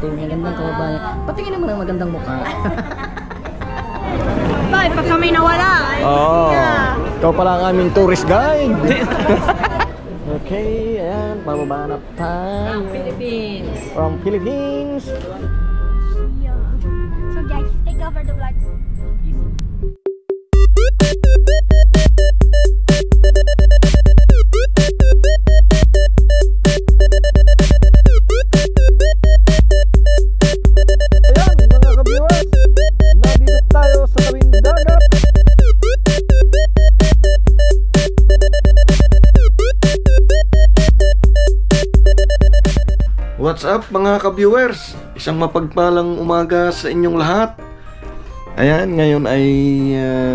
ating magandang kababayan. Patingin naman ang magandang mukha. Tay, pag kami nawala. Oh, ikaw pala ang aming tourist guide. Okay, ayan, pababa na tayo. Philippines. From Philippines. Yeah. So guys, take over the vlog. Ayan, mga ka-viewers, nandito tayo sa tawing dagat. What's up mga ka-viewers? Isang mapagpalang umaga sa inyong lahat. Ayan, ngayon ay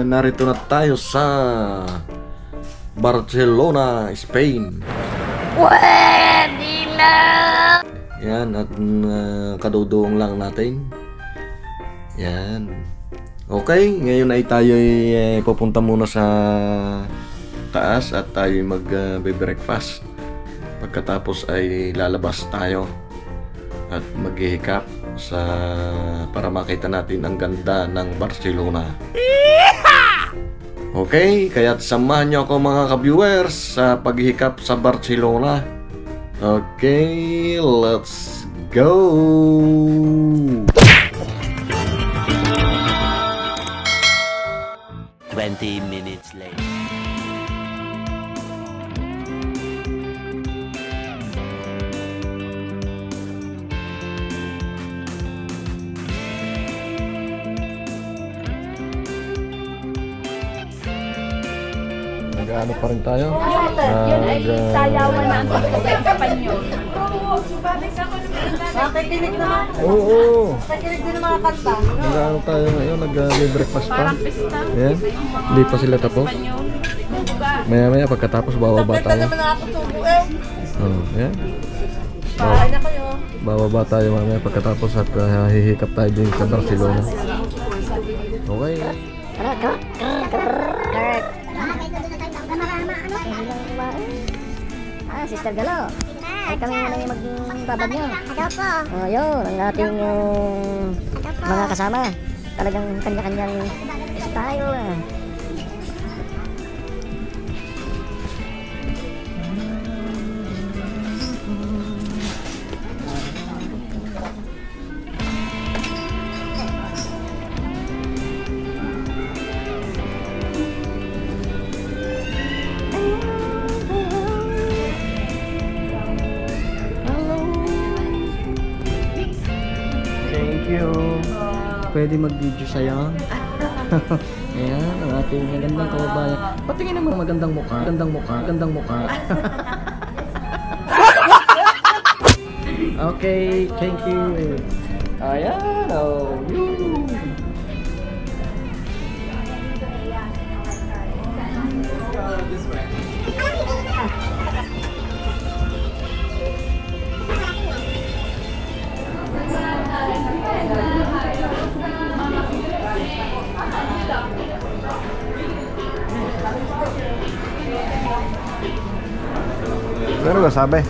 narito na tayo sa Barcelona, Spain. Pwede na! Yan, at kaduduong lang natin. Yan. Okay, ngayon ay tayo pupunta muna sa taas at tayo mag-breakfast. Pagkatapos ay lalabas tayo at maghihikap para makita natin ang ganda ng Barcelona. Okay, kaya samahan niyo ako mga ka-viewers sa paghihikap sa Barcelona. Okay, let's go! 20 minutes later. Nag-ano pa rin tayo? Yun ay sayawan na ang Espanyol. Nakikinig naman. Oo! Nakikinig din ng mga kanta. Nag-ano tayo ngayon? Nag-breakfast pa? Parang pista. Yan. Hindi pa sila tapos. Maya-maya pagkatapos bababa Nagpita tayo. naman ako subo eh. Oh, yan. Bahay na kayo. Bababa tayo mamaya pagkatapos at hihikap tayo din sa Barcelona. Okay. Sister Galo. Ay kami muna yung magbabad nyo. Oh, yun, ang ating mga kasama. Talagang kanya-kanyang style. Thank you. Pwede mag-video sa'yo. Ayan, ang ating magandang kababayan. Patingin naman ang magandang mukha. Magandang mukha. Magandang mukha. Okay, thank you. Ayan, oh. Yun. Ano ba sabi?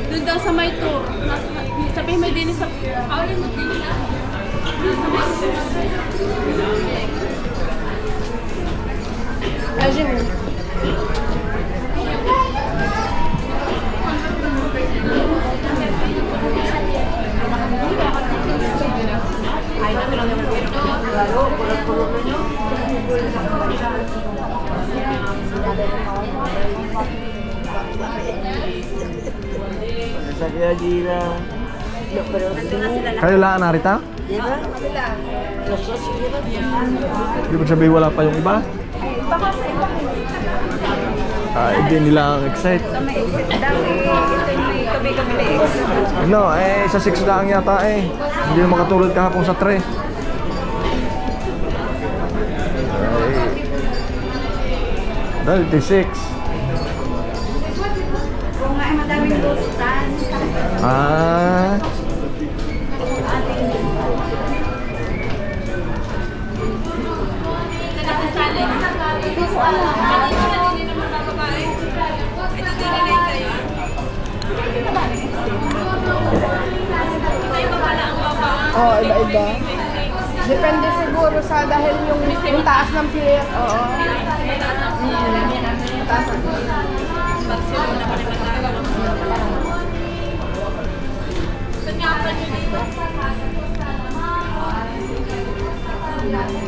Doon daw sa may tour. Sabihin mo din sa... Awalin mo din na. Ajin mo. Kayo lang narita? Di ba sabihin wala pa yung iba? Hindi nila excite. No, sa 6 lang yata Hindi na makatulad kahapon sa 3. Dahil 6. Kung nga ay madaming lusutan. ba? Depende siguro sa dahil yung taas ng pier. Oo. Taas ng pier.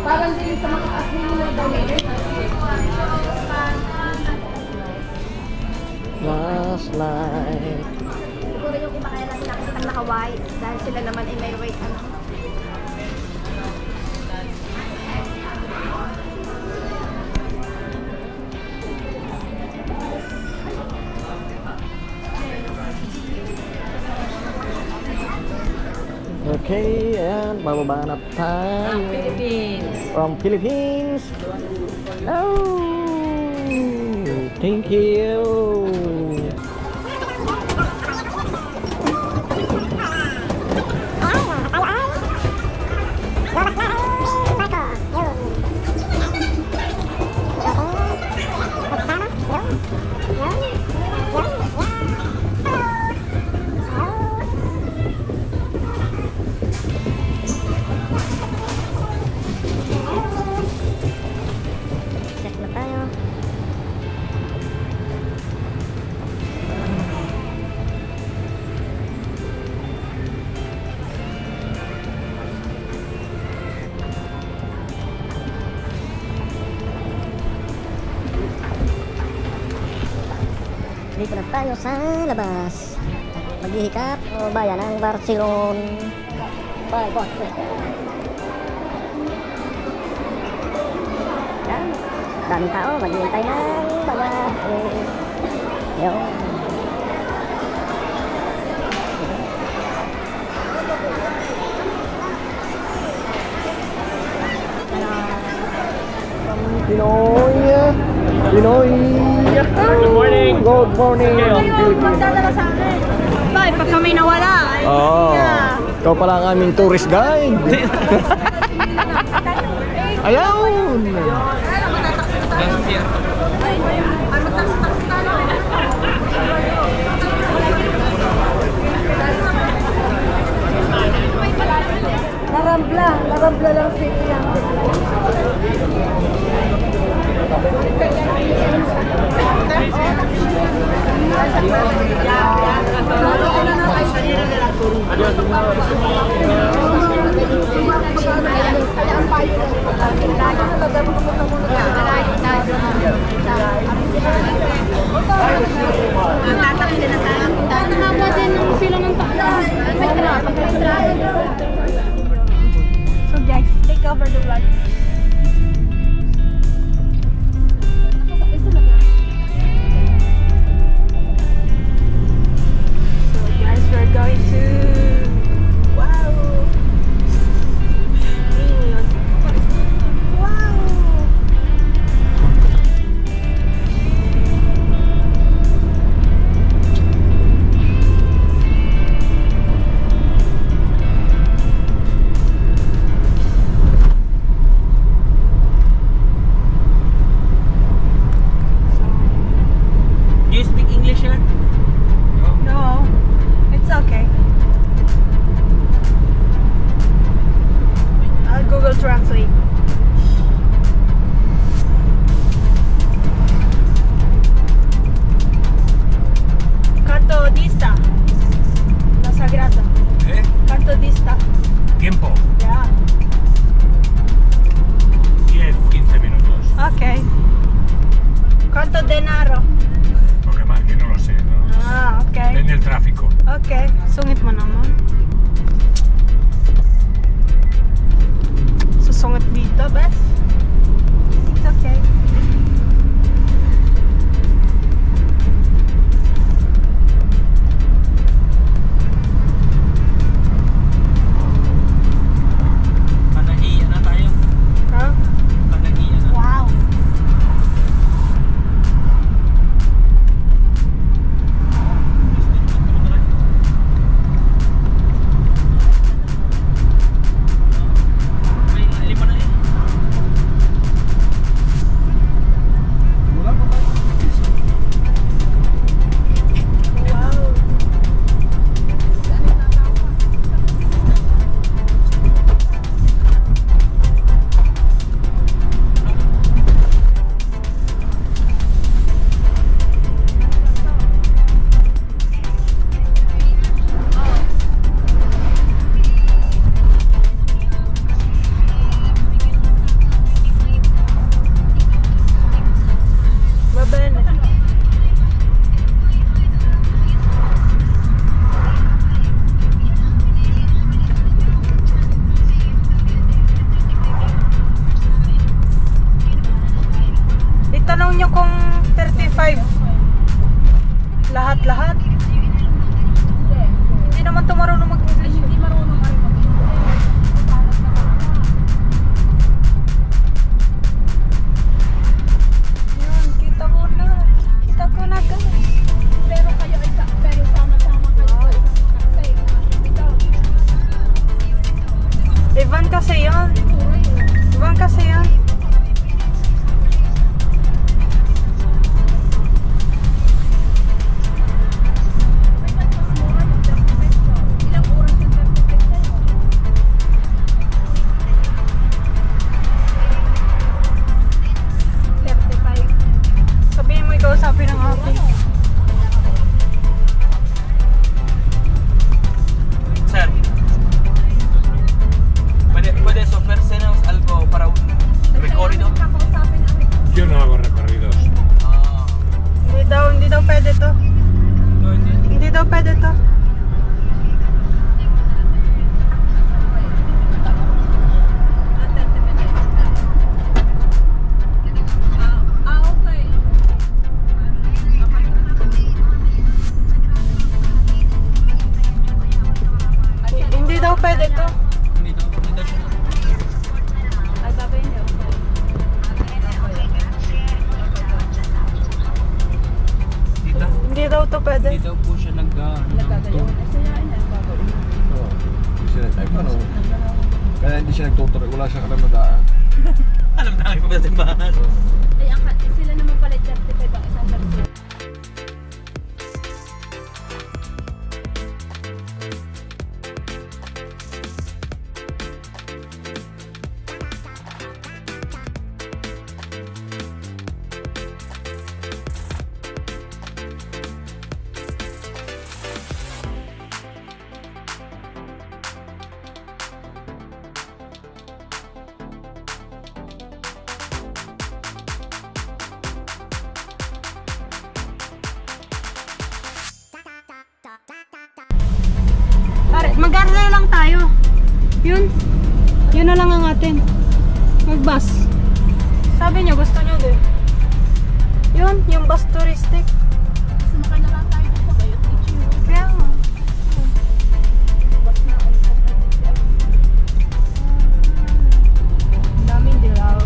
Parang din sa mataas ng dahil. Last light. Siguro yung iba kaya natin nakikita naka-white dahil sila naman ay may white ano. Okay, and bababa na tayo. Philippines. From Philippines. Oh, thank you. Check na tayo. Dito na tayo sa labas. Maghihikap o bayan ng Barcelona. Bye, boss. Yan. Daming tao, maghihintay ng mga yun. Pinoy. Pinoy. Good morning. Good morning. Magdadala sa akin. Bye, pag kami nawala. Oh, ikaw pala ang aming tourist guide. Ayun. Narambla lang siya. So guys, take over the vlog. So guys, we're going to wow. Wow. Do you speak English here? No, it's okay. I'll Google Translate. Canto dista. La Sagrada. ¿Eh? Canto dista. Tiempo. Yeah. 10-15 minutos. Okay. Canto denaro. Porque más que no lo sé. No. Ah, okay. Depende del tráfico. Okay. Sungit mo naman. Susungit dito, Bes? It's okay. Panahiya na tayo. Huh? Panahiya na. Wow. May 5 na eh. 35. Lahat-lahat. Hindi naman ito marunong mag-English. Hindi marunong ka rin mag-English. Yun, kita ko na. Kita ko na guys. Pero kayo ay pero sama-sama kayo. Ivan kasi yun. Ivan kasi yun. Ilang oras yung certificate kayo? Sabihin mo ikaw sabi ng ate. Sir, ¿puedes ofrecernos algo para un recorrido? Yo no hago recorridos. Ah, Hindi daw pwede to. no, hindi. Hindi daw pwede to. Okay. Hindi daw pwede to. Hindi daw siya. Ay, babay niyo. Dito? Hindi daw to pwede. Hindi daw po siya Nagkagayon. Sayain niya. Babay. Oo. Hindi siya nag-type. Ano? Kaya hindi siya nagtuturo. Wala siyang alam na daan. Alam na kami pa sa simbahan. Ay, sila naman pala 35 ang isang person. Mag-ano na lang tayo. Yun na lang ang atin. Mag-bus. Sabi niya gusto niyo din. Yun, yung bus touristic. Sumakay na lang tayo sa Bayot Beach. Kaya nga. Bus na ako. Daming dilaw.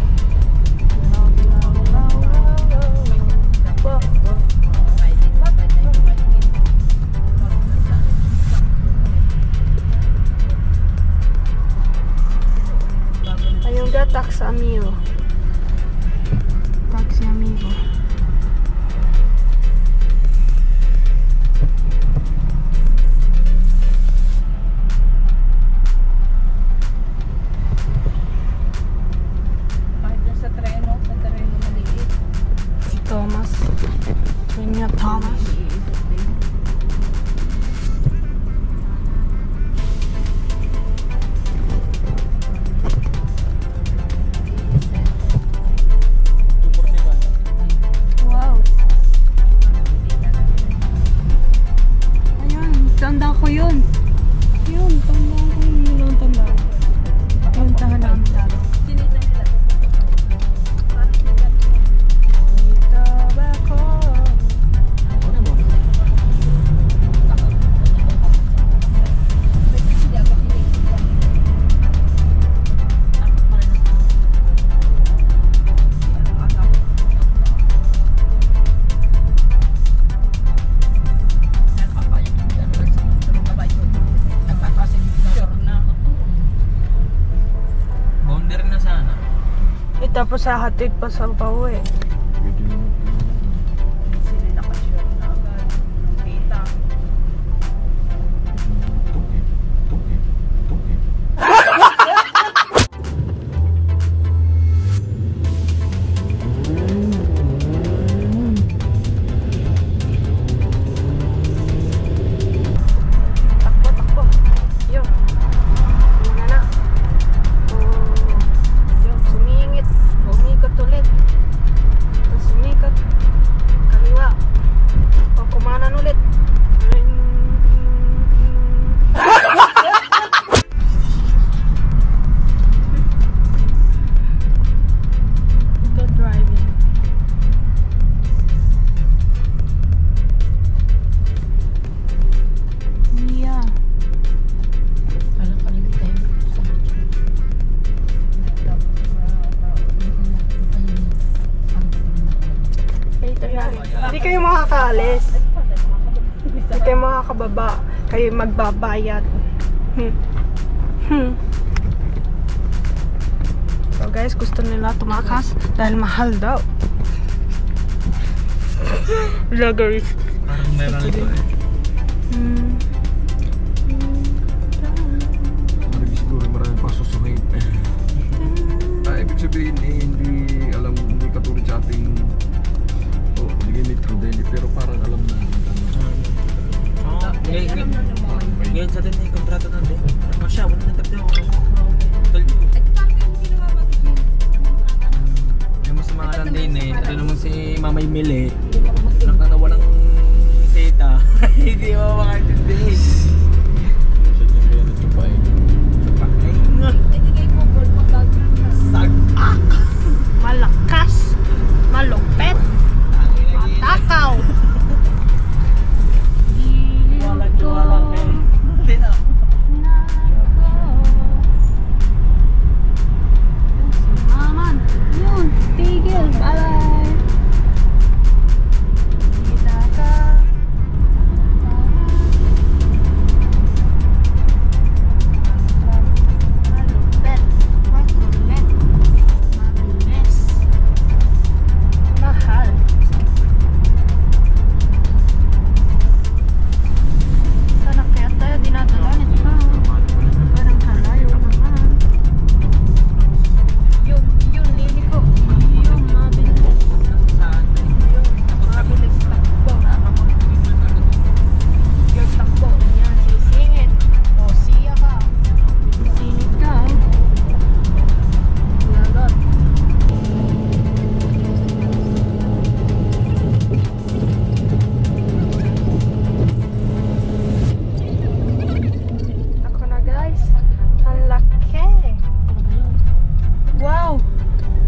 Ayun ga, tax amigo. Taxi amigo. Kahit dyan sa treno maliit. Si Thomas. Yun nga, Thomas. Wow. Ayun, tanda ko yun. Yun, tanda ko yun. Yun ang tanda ko. Yung tahan namin dati. Sinita nila. Dito ba ko? Hindi ako sinita. Boundary na sana. Tapos hahatid pa sa pauwi. Sila nakasure na agad. Kita. Takbo. Yun. Muna na. Oh. Yun, sumingit. Umikot ulit. Hindi kayo makakaalis. Hindi kayo makakababa. Kayo magbabayad. So guys, gusto nila tumakas dahil mahal daw. Vloggers. Parang meron ito eh. Marami siguro maraming pasusunod. Ibig sabihin hindi alam, hindi katulad sa ating limit through daily, pero parang alam na. Ngayon sa atin may kontrata natin. Parang siya, wala nang tapos ako. Yung mas mga lang din eh. Ito naman si Mamay Mili. Nang walang seta. Hindi mo makaintindi. Malakas. Malupet. Matakaw. Maman, yun, tigil, bye. Kita ka. Malupet, makulit, mabilis, mahal. Sana kaya tayo dinadala nito. Parang halayo naman. Yung lili ko. Yung mabilis. Yung mabilis takbo. Yung takbo niya sisingit. O siya ka. Singit ka. Lagot. Ako na guys. Ang laki. Wow.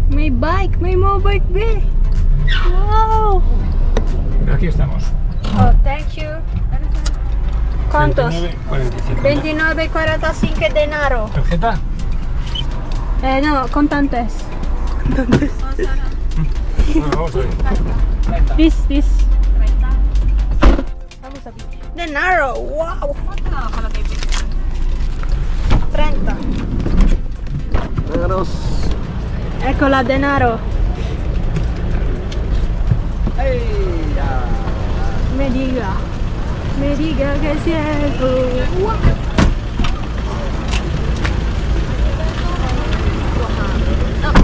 May bike. May mobike be. Wow. Aquí estamos. Oh, thank you. ¿Cuántos? 29, 45. 29.45 denaro. ¿Tarjeta? No, contantes. Bueno, vamos a ver. This. Vamos a ver. Denaro. Wow. 30. Eros. Ecco la denaro. Me diga que es cierto. Wow.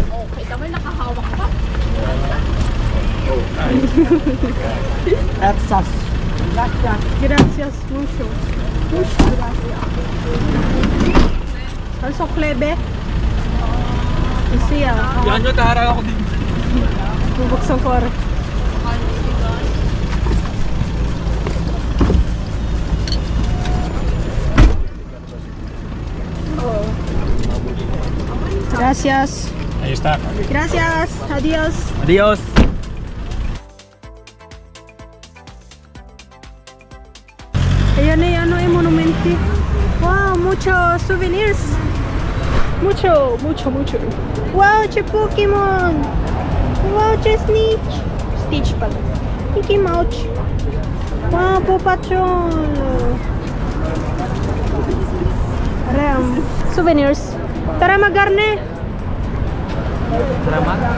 Okay, kami nakahawak pa. Gracias mucho. Mucho gracias. Ang soklebe. Siya. Yan nyo, taharang ako din. Bubuksan ko rin. Gracias. Ahí está. Gracias. Adiós. Adios! Ayan ay ano ay monumento. Wow, muchos souvenirs. Mucho. Wow, che Pokemon. Wow, che Stitch. Stitch pala. Mickey Mouse. Wow, Paw Patrol. Aram. Souvenirs. Tara mag-garne.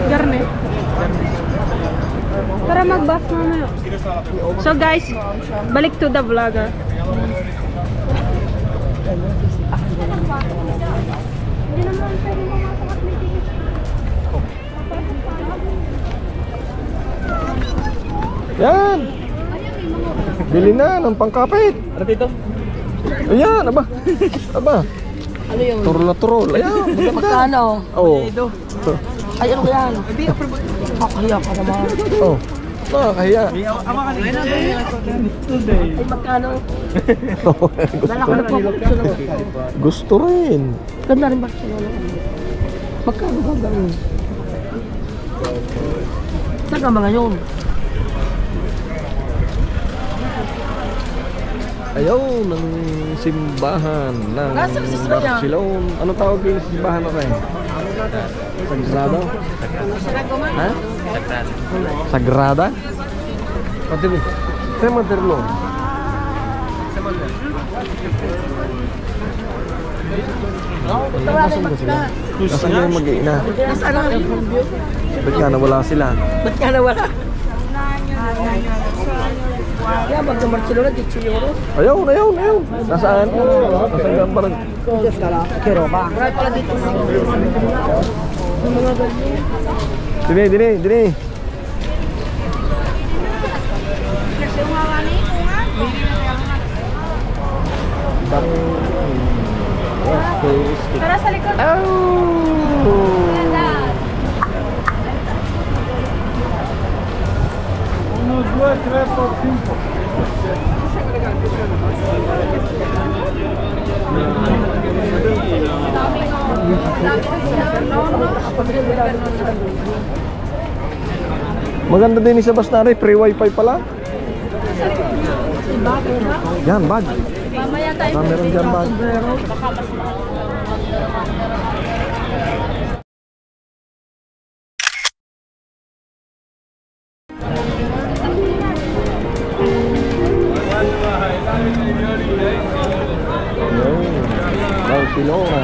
Garne. Tara mag-bath mamaya. So guys, balik to the vlogger. Hindi naman pwede pumasok at may ticket. Yan! Bili na ng pangkapit. Ano dito? Ayan, aba. Ano yun? Turol na turol. Ayan, maganda. Magkano? Oo. Ay, ano yan? Kakahiya ka naman. Oh. Nakakahiya. Ay, magkano? Dala ka na po. Gusto rin. Ganda rin Barcelona. Magkano ba gawin? Saan ka ba ngayon? Ayaw ng simbahan ng Barcelona. Ano tawag yung simbahan na rin? Sagrada? Ha? Sagrada? Fatemi. Sei manterlo. Nasaan ba sila? Nasaan yung mag-iina? Ba't nga nawala sila? Ba't ka nawala? Kaya pag Barcelona, dito euro. Ayaw. Nasaan? Nasaan ka parang... Kero ba? Right pala dito. Dini. Tara sa likod. Maganda din sa Basnari, free wifi pala. Yan, bag. Mamaya tayo. Meron dyan bag. Baka mas Barcelona.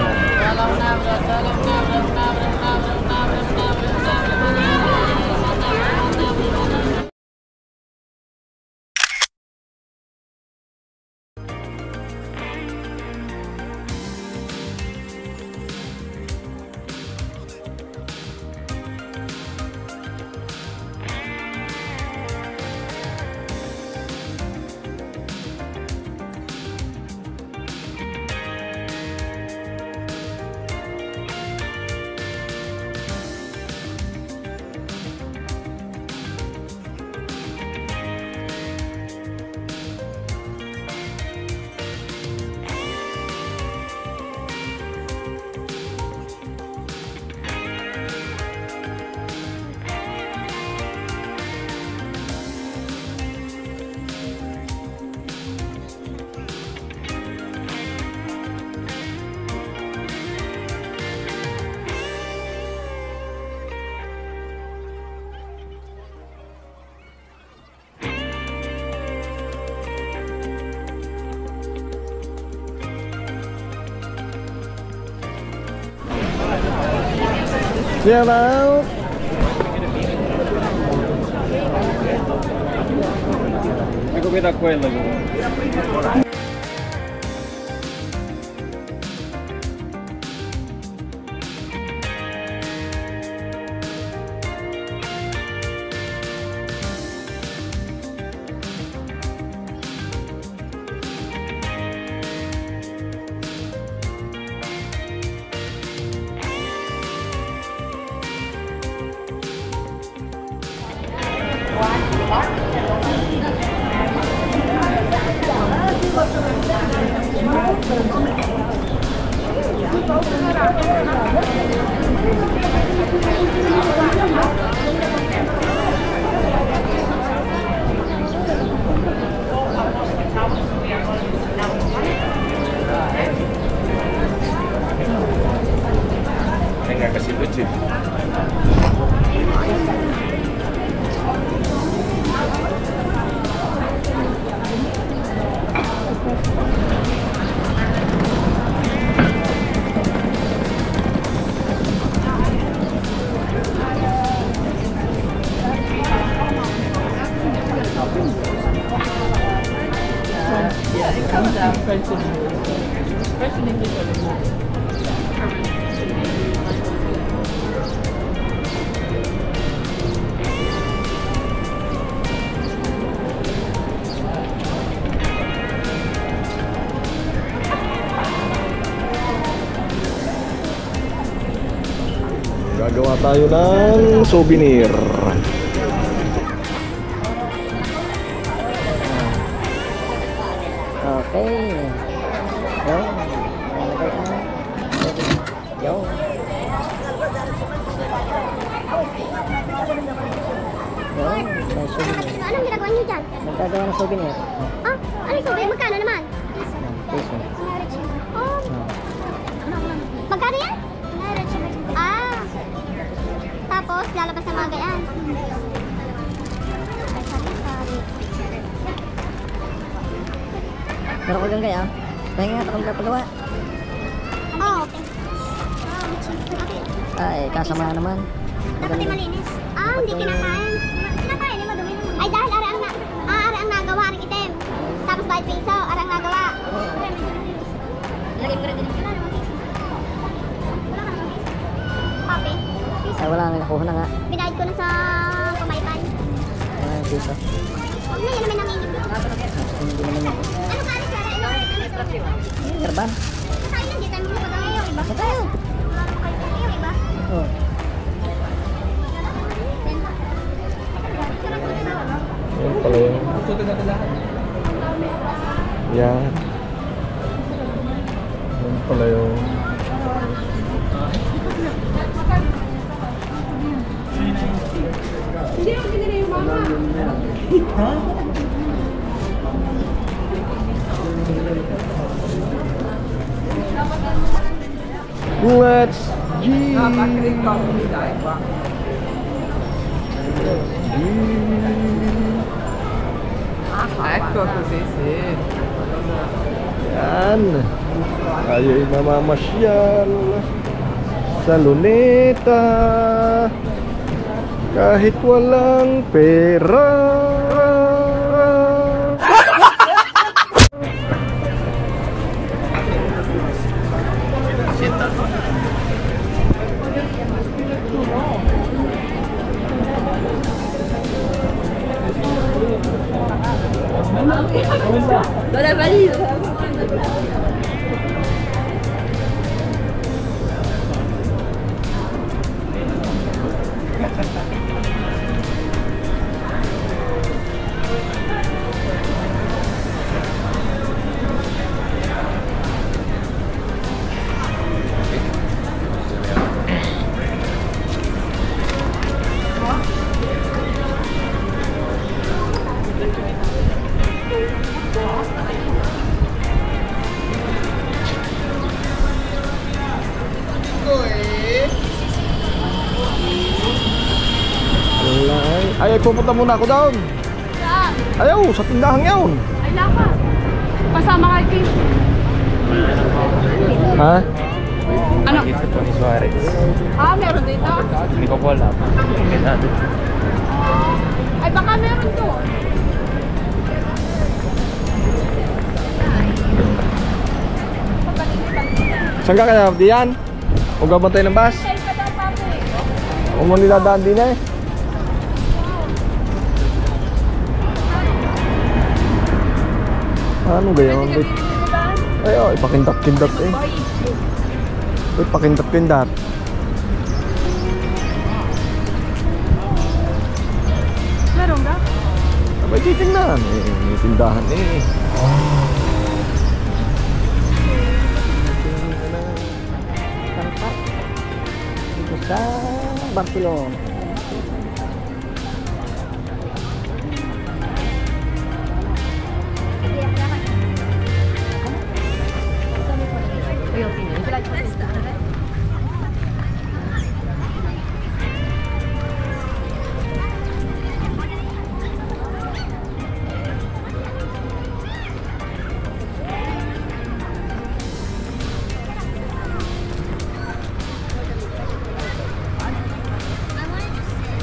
Shout out. Ecco che da quello. Venga, casi luchi. Gagawa tayo ng souvenir. Okay. Yo. Anong ginagawa niyo dyan? Magkagawa ng souvenir. Ah, ano yung souvenir? Magkano naman? Peso. Oh. Magkano yan? Ah. Tapos, lalabas ng mga gayaan. Sari-sari. Meron ko gang kaya. Pahinga akong kapagawa. Oh. Ay, kasama naman. Dapat ay malinis. Ah, hindi kinakain. Kinakain, ay madumi. Ay, dahil ari ang nagawa, ari item. Tapos bayad piso, ari ang nagawa. Lagay mo rin din. Wala naman piso. Wala ka naman piso. Papi. Ay, wala nga. Nakuha na nga. Binayad ko na sa pamaypan. Ay, piso. Huwag na, yan naman nangingit. Hindi naman ako. Ano ka, Alex? Karban. Sa'yo lang, di tayo mo pag ang iba. Sa tayo. Wala naman kayo pag ang iba. Oh. Yan pala yun. Yan. Yan pala yun. Hindi ako binili yung mama. Let's G. Ecco così, sì. Yan. Tayo'y namamasyal sa Luneta kahit walang pera. Dans la valise. Ay, pupunta muna ako doon. Saan? Ayaw, sa tindahan yun. Ay, laka. Kasama kay Kim. Ha? Ano? Ito po ni Suarez. Ah, meron dito? Hindi ko po alam. Ay, baka meron doon. Saan ka kaya? Diyan? Huwag gabantay ng bus? Ay, ka daw, papi. Huwag mo niladaan din eh. Ano gayon? Ay, oh, ipakindat-kindat eh. Uy, pakindat-kindat. Meron ba? Abay, titingnan. May tindahan eh. Tangkat. Dito sa Barcelona.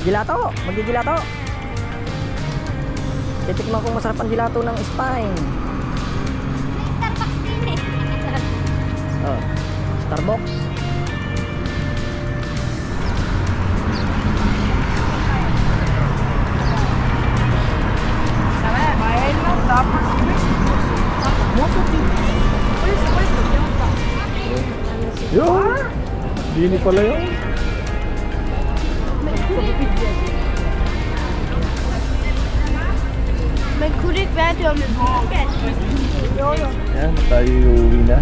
Gelato, magigilato. Titikman kung masarap ang gelato ng Spain. Starbucks din eh. Oh, Starbucks. Yun! Dini pala yun. May kulit ba ito? Yan, tayo uwi na.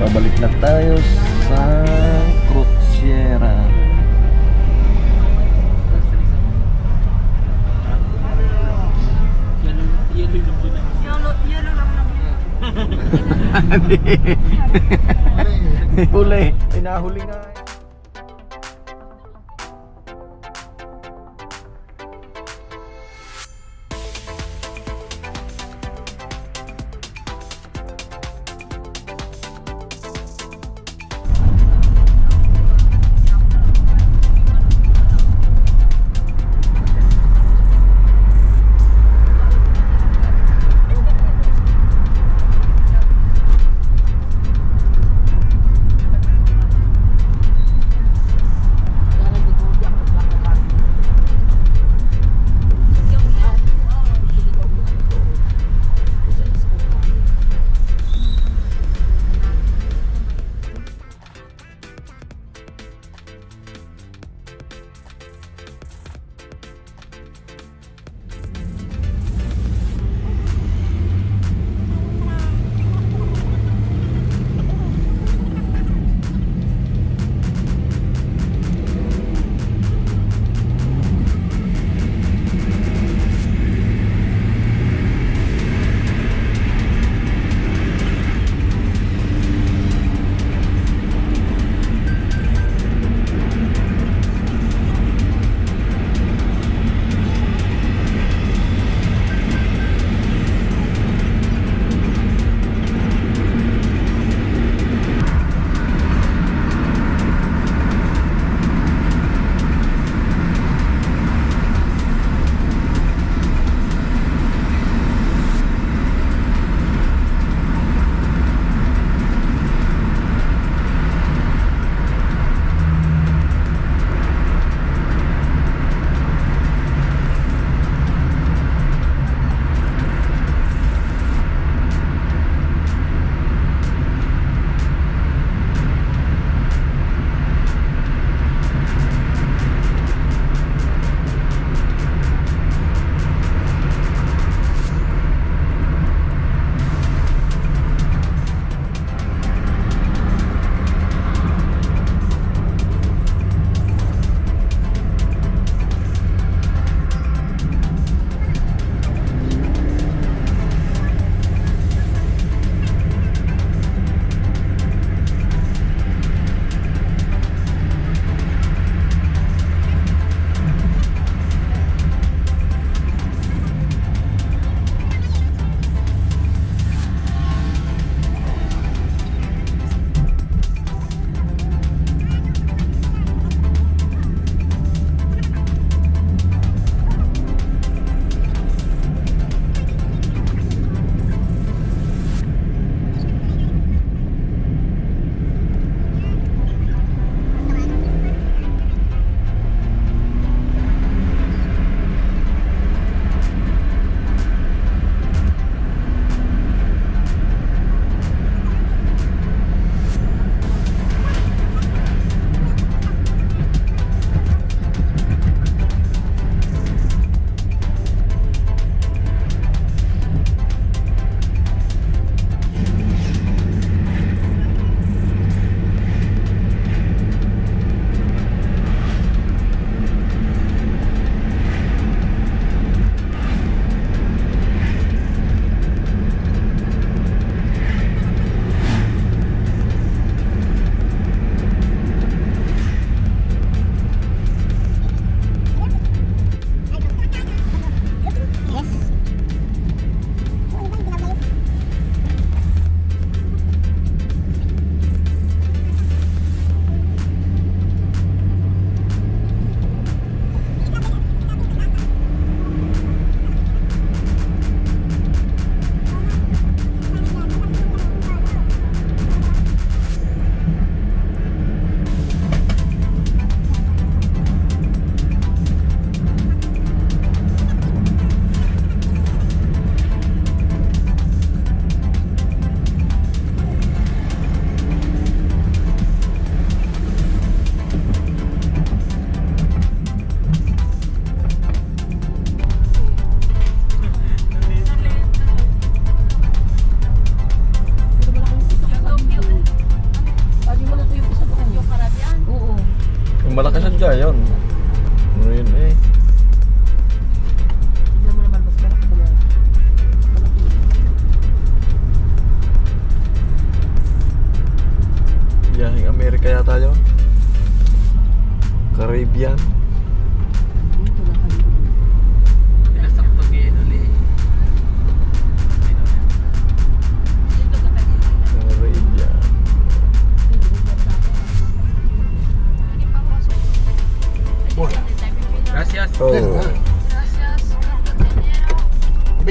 Babalik na tayo sa Cruciera. Huli. Ay, nahuli nga.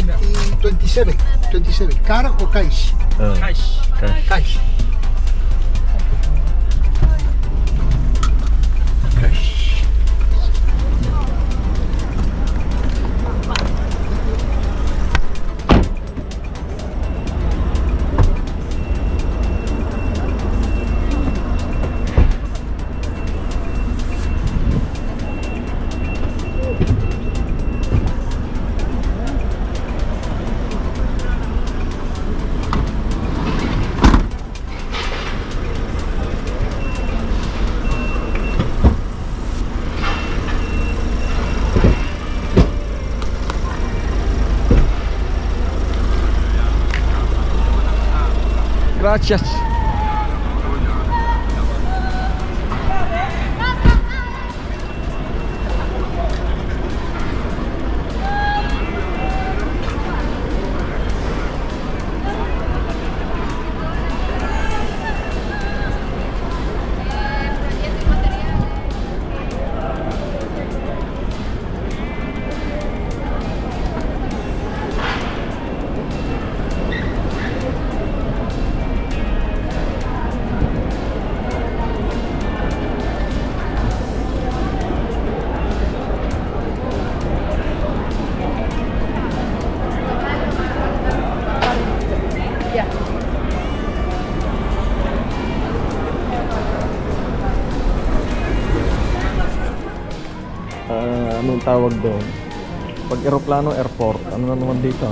27. 27. Car o cash? Cash. Cash. Cash. Gracias. Anong tawag doon? Pag eroplano, airport. Ano na naman dito?